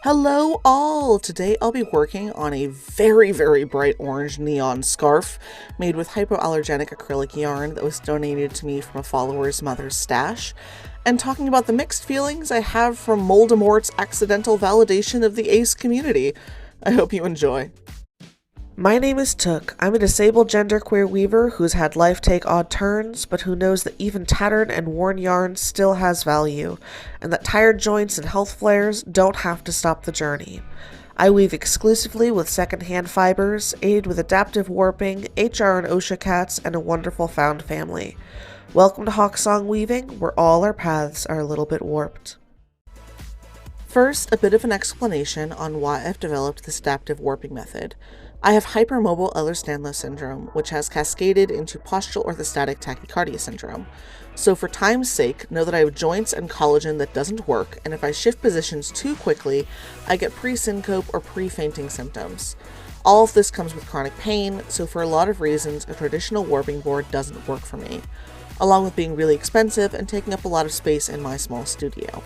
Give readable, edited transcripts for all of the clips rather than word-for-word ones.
Hello all! Today I'll be working on a very bright orange neon scarf made with hypoallergenic acrylic yarn that was donated to me from a follower's mother's stash, and talking about the mixed feelings I have from Voldemort's accidental validation of the ace community. I hope you enjoy. My name is Took. I'm a disabled genderqueer weaver who's had life take odd turns, but who knows that even tattered and worn yarn still has value, and that tired joints and health flares don't have to stop the journey. I weave exclusively with secondhand fibers, aided with adaptive warping, HR and OSHA cats, and a wonderful found family. Welcome to Hawksong Weaving, where all our paths are a little bit warped. First, a bit of an explanation on why I've developed this adaptive warping method. I have hypermobile Ehlers-Danlos syndrome, which has cascaded into postural orthostatic tachycardia syndrome. So for time's sake, know that I have joints and collagen that doesn't work, and if I shift positions too quickly, I get pre-syncope or pre-fainting symptoms. All of this comes with chronic pain, so for a lot of reasons, a traditional warping board doesn't work for me, along with being really expensive and taking up a lot of space in my small studio.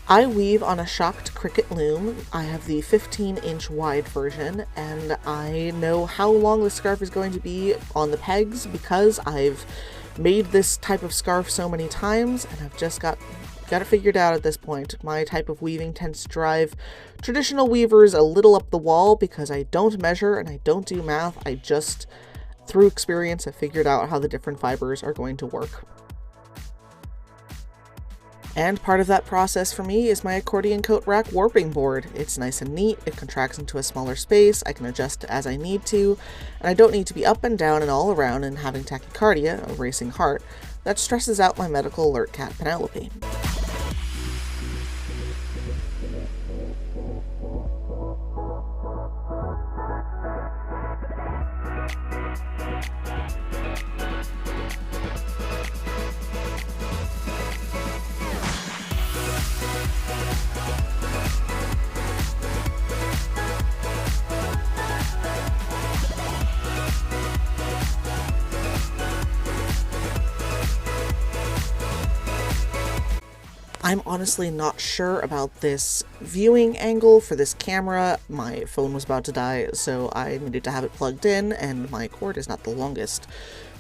I weave on a shocked cricket loom. I have the 15-inch wide version, and I know how long the scarf is going to be on the pegs because I've made this type of scarf so many times, and I've just got it figured out at this point. My type of weaving tends to drive traditional weavers a little up the wall because I don't measure and I don't do math. I just, through experience, have figured out how the different fibers are going to work. And part of that process for me is my accordion coat rack warping board. It's nice and neat, it contracts into a smaller space, I can adjust as I need to, and I don't need to be up and down and all around and having tachycardia, a racing heart, that stresses out my medical alert cat Penelope. I'm honestly not sure about this viewing angle for this camera. My phone was about to die, so I needed to have it plugged in, and my cord is not the longest,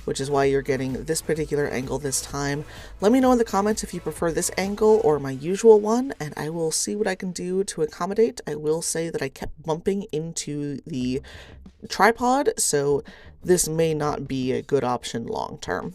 which is why you're getting this particular angle this time. Let me know in the comments if you prefer this angle or my usual one, and I will see what I can do to accommodate. I will say that I kept bumping into the tripod, so this may not be a good option long term.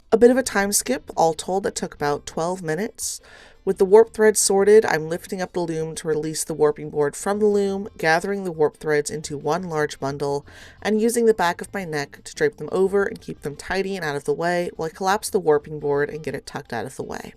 A bit of a time skip, all told that took about 12 minutes. With the warp threads sorted, I'm lifting up the loom to release the warping board from the loom, gathering the warp threads into one large bundle, and using the back of my neck to drape them over and keep them tidy and out of the way while I collapse the warping board and get it tucked out of the way.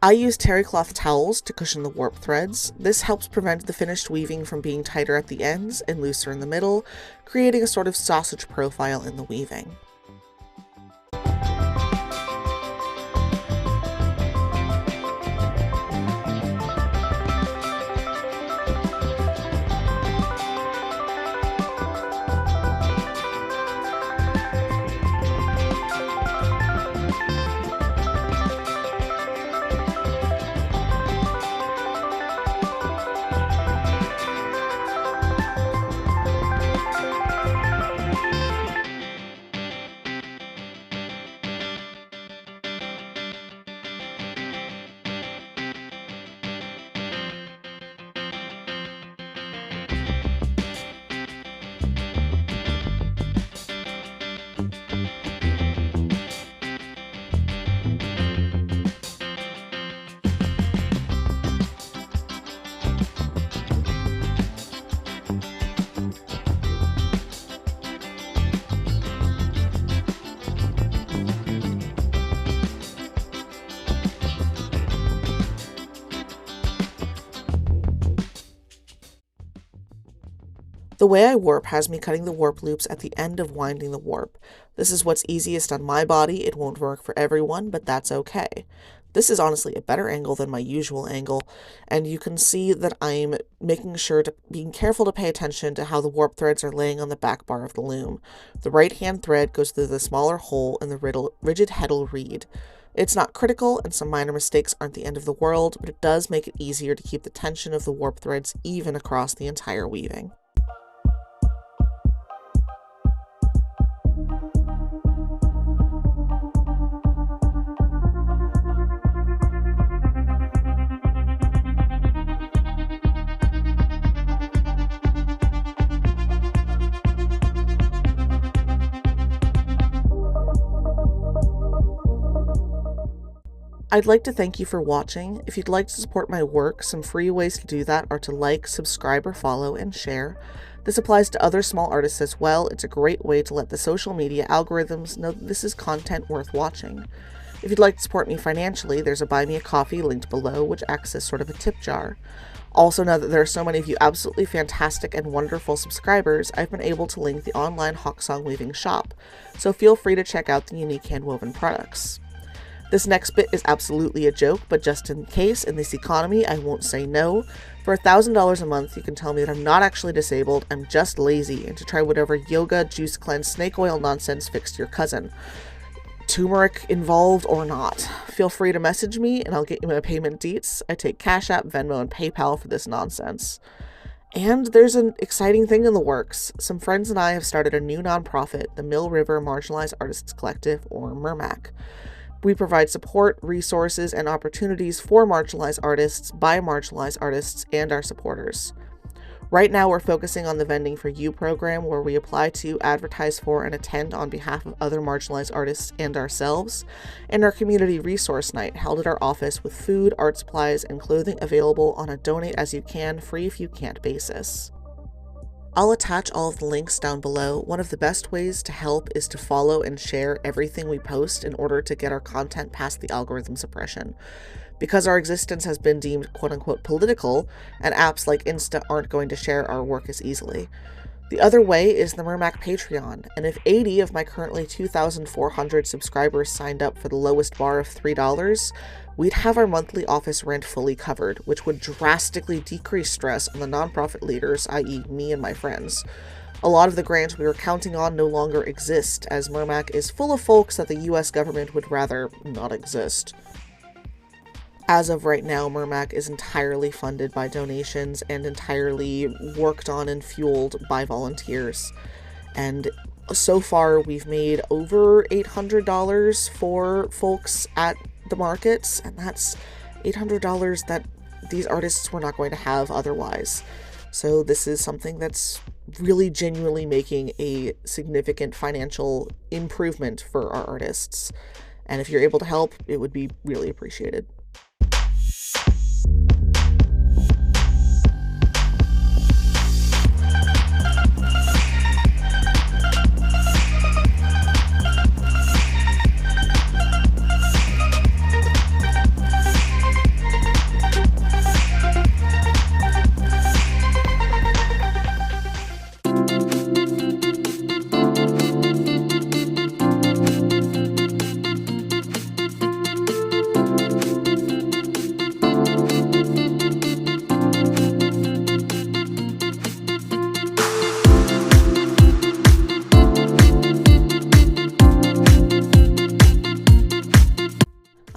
I use terry cloth towels to cushion the warp threads. This helps prevent the finished weaving from being tighter at the ends and looser in the middle, creating a sort of sausage profile in the weaving. The way I warp has me cutting the warp loops at the end of winding the warp. This is what's easiest on my body. It won't work for everyone, but that's okay. This is honestly a better angle than my usual angle, and you can see that I'm making sure to being careful to pay attention to how the warp threads are laying on the back bar of the loom. The right hand thread goes through the smaller hole in the rigid heddle reed. It's not critical, and some minor mistakes aren't the end of the world, but it does make it easier to keep the tension of the warp threads even across the entire weaving. I'd like to thank you for watching. If you'd like to support my work, some free ways to do that are to like, subscribe, or follow, and share. This applies to other small artists as well. It's a great way to let the social media algorithms know that this is content worth watching. If you'd like to support me financially, there's a Buy Me a Coffee linked below, which acts as sort of a tip jar. Also, now that there are so many of you absolutely fantastic and wonderful subscribers, I've been able to link the online Hawksong Weaving shop, so feel free to check out the unique handwoven products. This next bit is absolutely a joke, but just in case, in this economy, I won't say no. For $1,000 a month, you can tell me that I'm not actually disabled, I'm just lazy, and to try whatever yoga, juice cleanse, snake oil nonsense fixed your cousin. Turmeric involved or not. Feel free to message me, and I'll get you my payment deets. I take Cash App, Venmo, and PayPal for this nonsense. And there's an exciting thing in the works. Some friends and I have started a new nonprofit, the Mill River Marginalized Artists Collective, or MIRMAC. We provide support, resources, and opportunities for marginalized artists, by marginalized artists, and our supporters. Right now, we're focusing on the Vending for You program, where we apply to, advertise for, and attend on behalf of other marginalized artists and ourselves, and our community resource night, held at our office with food, art supplies, and clothing available on a donate as you can, free if you can't basis. I'll attach all of the links down below. One of the best ways to help is to follow and share everything we post in order to get our content past the algorithm suppression. Because our existence has been deemed quote-unquote political, and apps like Insta aren't going to share our work as easily. The other way is the MIRMAC Patreon, and if 80 of my currently 2,400 subscribers signed up for the lowest bar of $3, we'd have our monthly office rent fully covered, which would drastically decrease stress on the nonprofit leaders, i.e. me and my friends. A lot of the grants we were counting on no longer exist, as MIRMAC is full of folks that the US government would rather not exist. As of right now, MIRMAC is entirely funded by donations and entirely worked on and fueled by volunteers. And so far, we've made over $800 for folks at the markets, and that's $800 that these artists were not going to have otherwise. So this is something that's really genuinely making a significant financial improvement for our artists. And if you're able to help, it would be really appreciated.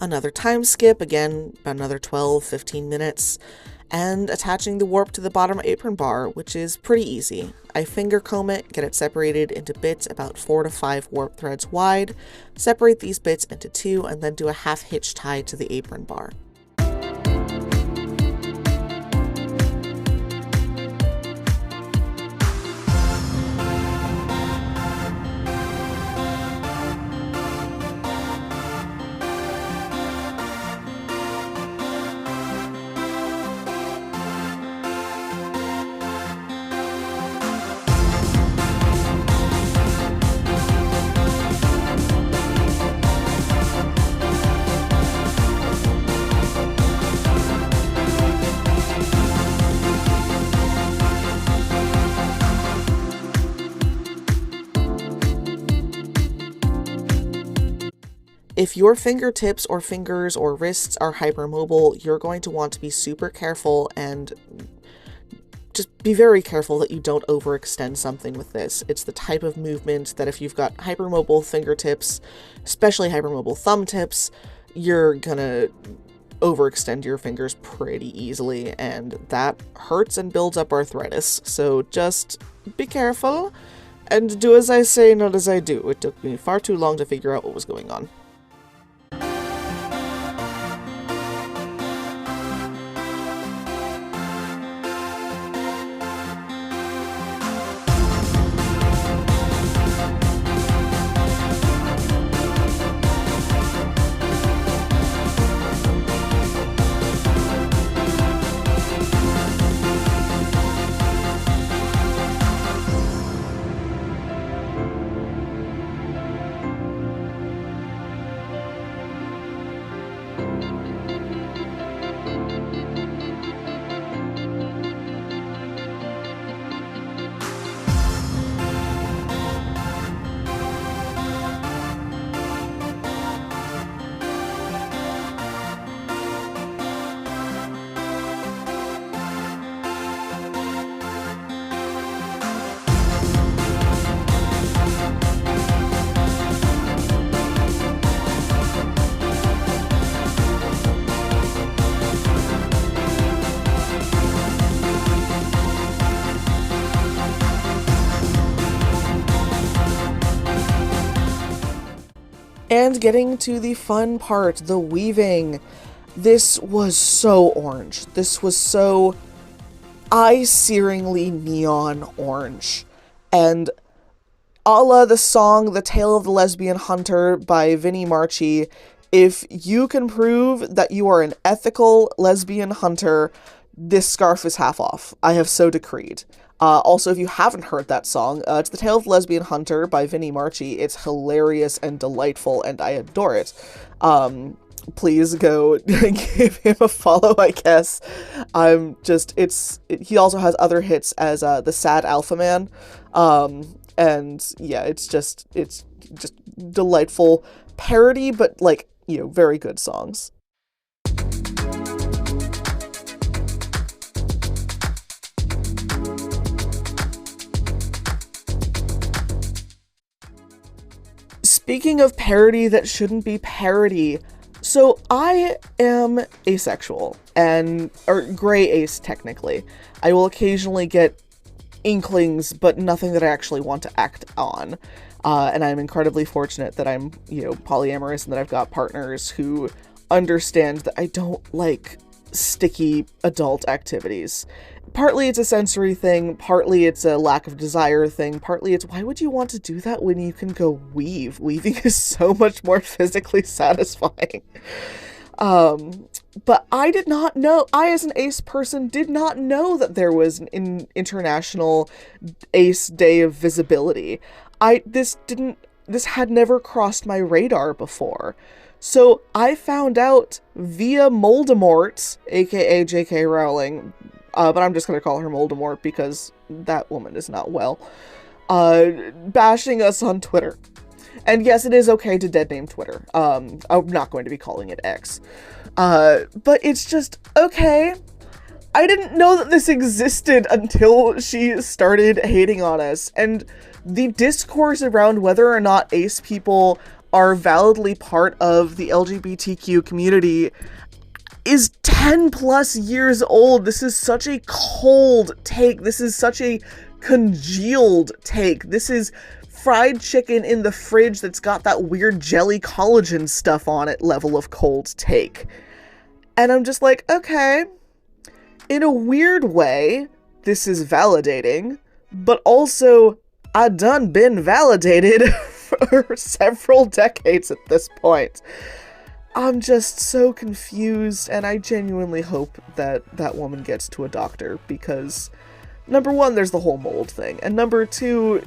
Another time skip, again, about another 12-15 minutes, and attaching the warp to the bottom apron bar, which is pretty easy. I finger comb it, get it separated into bits about 4 to 5 warp threads wide, separate these bits into 2, and then do a half hitch tie to the apron bar. If your fingertips or fingers or wrists are hypermobile, you're going to want to be super careful and just be very careful that you don't overextend something with this. It's the type of movement that if you've got hypermobile fingertips, especially hypermobile thumb tips, you're gonna overextend your fingers pretty easily, and that hurts and builds up arthritis. So just be careful and do as I say, not as I do. It took me far too long to figure out what was going on. And getting to the fun part, the weaving. This was so orange. This was so eye-searingly neon orange. And a la the song The Tale of the Lesbian Hunter by Vinnie Marchi, if you can prove that you are an ethical lesbian hunter, this scarf is half off. I have so decreed. Also, if you haven't heard that song, it's The Tale of the Lesbian Hunter by Vinnie Marchi. It's hilarious and delightful, and I adore it. Please go give him a follow, I guess. He also has other hits as The Sad Alpha Man. And yeah, it's just delightful parody, but like, very good songs. Speaking of parody that shouldn't be parody, so I am asexual, or gray ace technically. I will occasionally get inklings, but nothing that I actually want to act on. And I'm incredibly fortunate that I'm, polyamorous and that I've got partners who understand that I don't like sticky adult activities. Partly it's a sensory thing, partly it's a lack of desire thing, partly it's why would you want to do that when you can go weave? Weaving is so much more physically satisfying. But I did not know, I as an ace person did not know that there was an international ace day of visibility. This had never crossed my radar before. So I found out via Moldemort, aka J.K. Rowling, but I'm just going to call her Moldemort because that woman is not well, bashing us on Twitter. And yes, it is okay to dead name Twitter. I'm not going to be calling it X. But it's just, okay. I didn't know that this existed until she started hating on us. And the discourse around whether or not ace people are validly part of the LGBTQ community is 10 plus years old. This is such a cold take. This is such a congealed take. This is fried chicken in the fridge that's got that weird jelly collagen stuff on it level of cold take. And I'm just like, okay, in a weird way, this is validating, but also I done been validated for several decades at this point. I'm just so confused, and I genuinely hope that that woman gets to a doctor, because number one, there's the whole mold thing, and number two,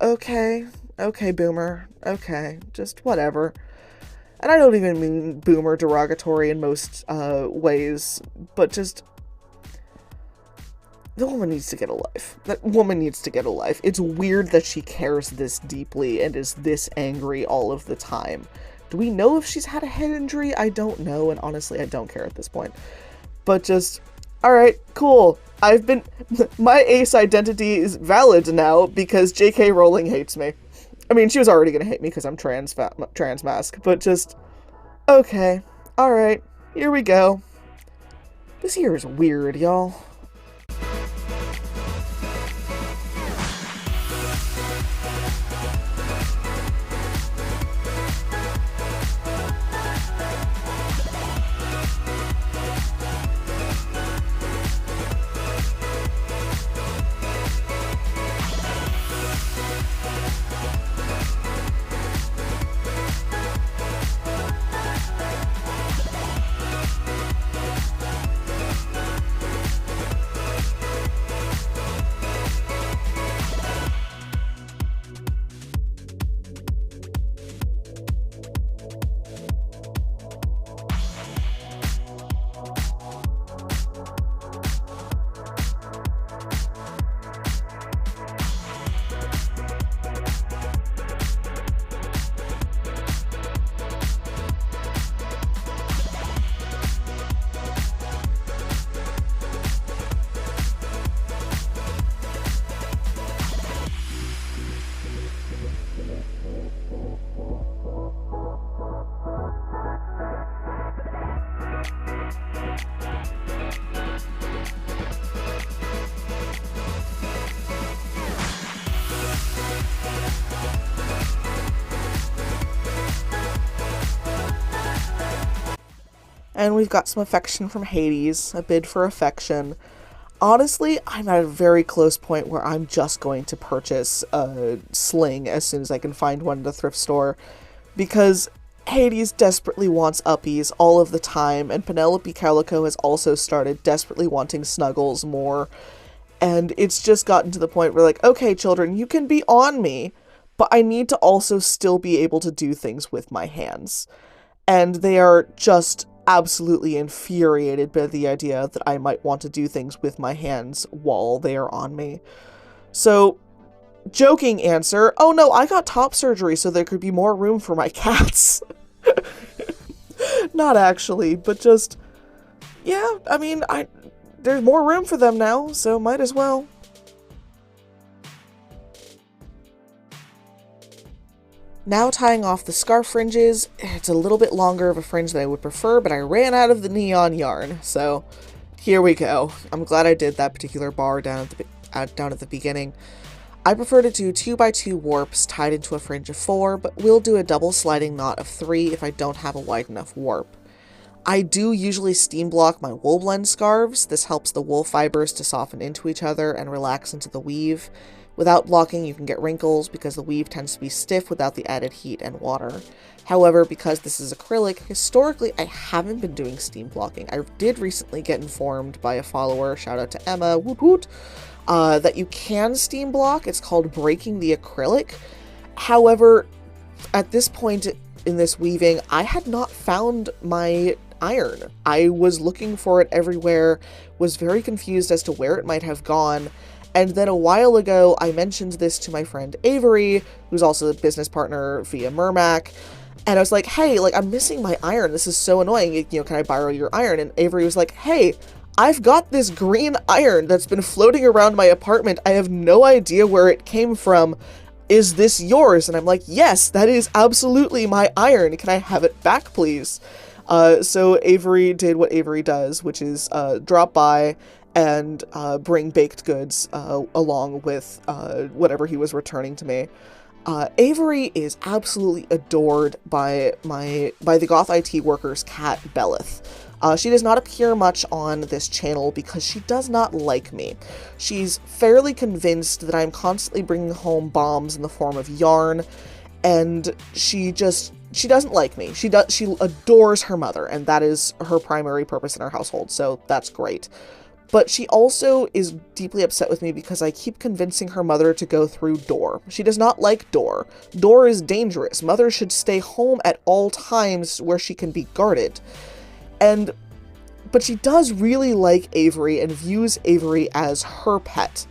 okay, boomer, okay, just whatever. And I don't even mean boomer derogatory in most ways, but just, the woman needs to get a life. That woman needs to get a life. It's weird that she cares this deeply and is this angry all of the time. Do we know if she's had a head injury? I don't know, and honestly, I don't care at this point. But just, alright, cool. My ace identity is valid now because J.K. Rowling hates me. I mean, she was already gonna hate me because I'm trans mask, but just, okay, alright, here we go. This year is weird, y'all. And we've got some affection from Hades, a bid for affection. Honestly, I'm at a very close point where I'm just going to purchase a sling as soon as I can find one at a thrift store, because Hades desperately wants uppies all of the time, and Penelope Calico has also started desperately wanting snuggles more, and it's just gotten to the point where, like, okay, children, you can be on me, but I need to also still be able to do things with my hands. And they are just absolutely infuriated by the idea that I might want to do things with my hands while they are on me. So, joking answer, oh no, I got top surgery so there could be more room for my cats. Not actually, but just, yeah, I mean, there's more room for them now, so might as well. Now tying off the scarf fringes. It's a little bit longer of a fringe than I would prefer, but I ran out of the neon yarn, so here we go. I'm glad I did that particular bar down at the beginning. I prefer to do 2x2 warps tied into a fringe of 4, but we'll do a double sliding knot of 3 if I don't have a wide enough warp. I do usually steam block my wool blend scarves. This helps the wool fibers to soften into each other and relax into the weave. Without blocking, you can get wrinkles because the weave tends to be stiff without the added heat and water. However, because this is acrylic, historically I haven't been doing steam blocking. I did recently get informed by a follower, shout out to Emma, woot woot, that you can steam block. It's called breaking the acrylic. However, at this point in this weaving, I had not found my iron. I was looking for it everywhere, was very confused as to where it might have gone. And then a while ago, I mentioned this to my friend Avery, who's also a business partner via Mermac, and I was like, hey, like, I'm missing my iron. This is so annoying. You know, can I borrow your iron? And Avery was like, hey, I've got this green iron that's been floating around my apartment. I have no idea where it came from. Is this yours? And I'm like, yes, that is absolutely my iron. Can I have it back, please? So Avery did what Avery does, which is drop by and bring baked goods along with whatever he was returning to me. Avery is absolutely adored by the Goth IT worker's cat, Belith. She does not appear much on this channel because she does not like me. She's fairly convinced that I'm constantly bringing home bombs in the form of yarn, and she doesn't like me. She adores her mother, and that is her primary purpose in our household, so that's great. But she also is deeply upset with me because I keep convincing her mother to go through door. She does not like door. Door is dangerous. Mother should stay home at all times where she can be guarded. But she does really like Avery and views Avery as her pet.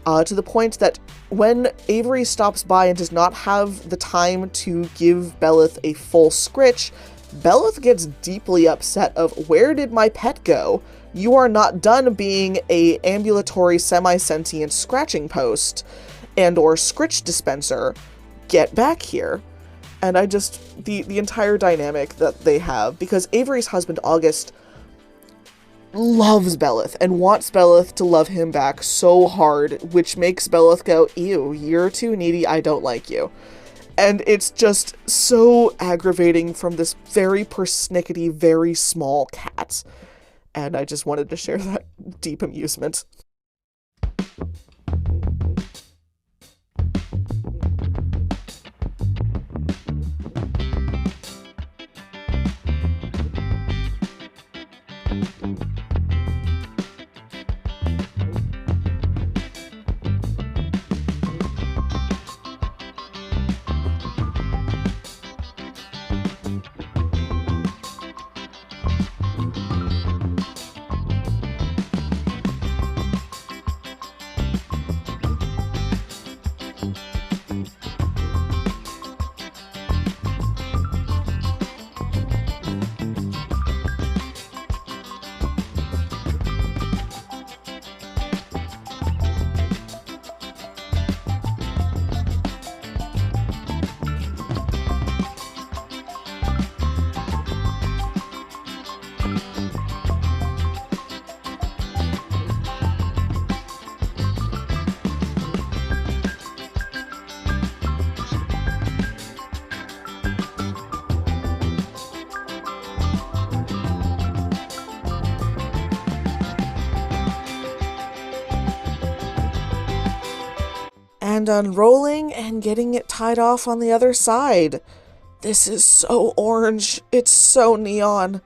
to the point that when Avery stops by and does not have the time to give Belith a full scritch, Belith gets deeply upset of, where did my pet go? You are not done being a ambulatory semi-sentient scratching post and or scritch dispenser. Get back here. And I just, the entire dynamic that they have, because Avery's husband, August, loves Belith and wants Belith to love him back so hard, which makes Belith go, ew, you're too needy, I don't like you. And it's just so aggravating from this very persnickety, very small cat. And I just wanted to share that deep amusement. And unrolling and getting it tied off on the other side. This is so orange. It's so neon.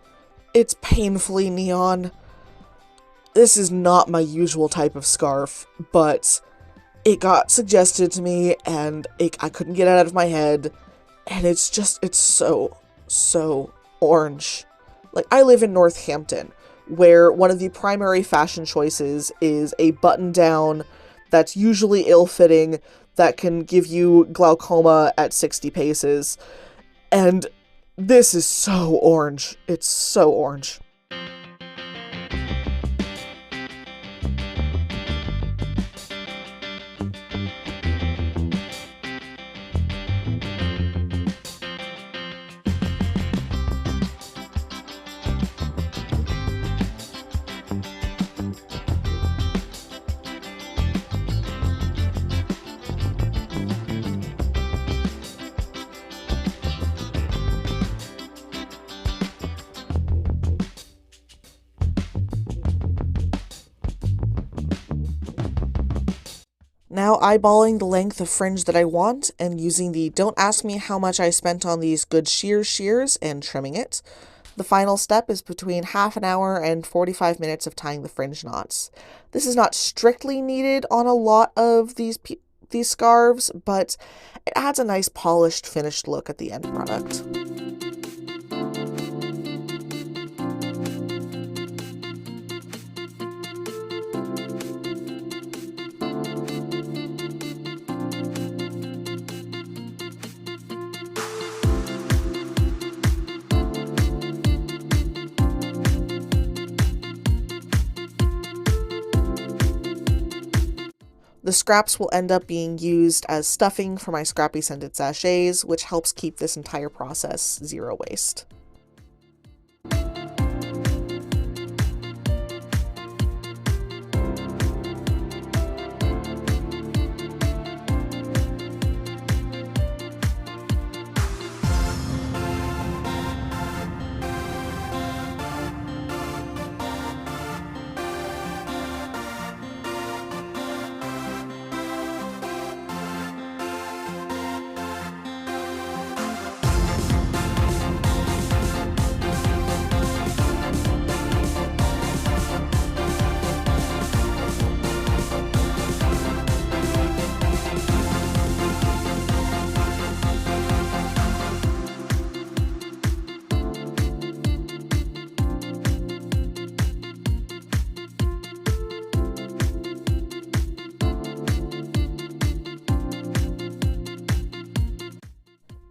It's painfully neon. This is not my usual type of scarf, but it got suggested to me and I couldn't get it out of my head. And it's so orange. Like, I live in Northampton, where one of the primary fashion choices is a button-down that's usually ill-fitting, that can give you glaucoma at 60 paces. And this is so orange. It's so orange. Now eyeballing the length of fringe that I want and using the don't ask me how much I spent on these good shears and trimming it. The final step is between half an hour and 45 minutes of tying the fringe knots. This is not strictly needed on a lot of these scarves, but it adds a nice polished finished look at the end product. The scraps will end up being used as stuffing for my scrappy scented sachets, which helps keep this entire process zero waste.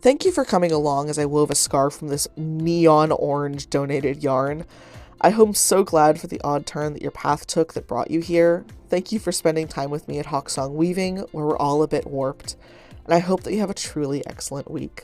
Thank you for coming along as I wove a scarf from this neon orange donated yarn. I'm so glad for the odd turn that your path took that brought you here. Thank you for spending time with me at Hawksong Weaving, where we're all a bit warped, and I hope that you have a truly excellent week.